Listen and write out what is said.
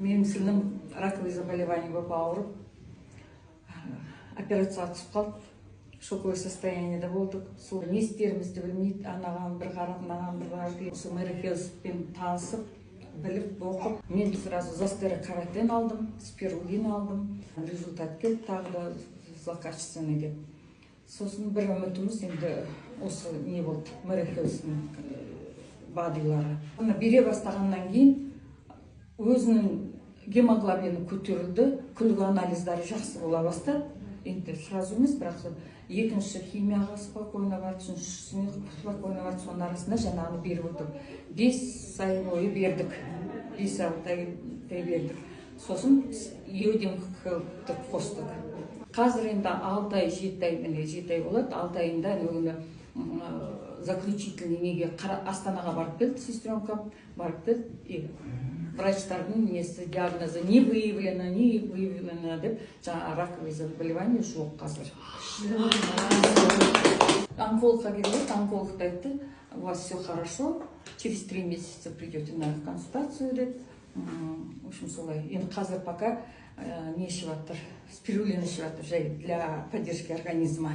Менің сіңлім раковое заболевание болып ауырып, операцияға түсіп қалды. Шоковое состояниеде болдық. Сол не істерімізді білмейді. Анаған бір қарап, мынаған бір қарап, сол Мэри Хелспен танысып, біліп, оқып. Мен сразу застера каратен алдым, спирулин алдым. Результат келді, тағы да злокачественный деп. Сосын бір үмітіміз енді осы не болды, Мэри Хелспен бадилары. Бере бастағаннан кейін өзінің гемоглобині көтерілді, күлгі анализдары жақсы бола бастады. Енді сразу емес, бірақ екінші химияға спокойно барды, үшіншісіне спокойно барды, соның арасында жаңағы беріп отыр. 5 ай бойы бердік, 5-6 ай бердік. Сосын иодин кілтті қостық. Қазір енді 6 ай, 7 ай, міне 7 ай болады, 6 айында заключительный неге Астанаға барып келді, сестренкам барып келді. Врачтардың несі, диагнозы не выявлено деп, жаңа раковое заболевание жоқ қазір. Онкологқа келді, онколог айтты, у вас все хорошо, через 3 месяца придете на консультацию деп. В общем, солай. Енді қазір пока не ішіп жатыр, спирулин ішіп жатыр, жай для поддержки организма.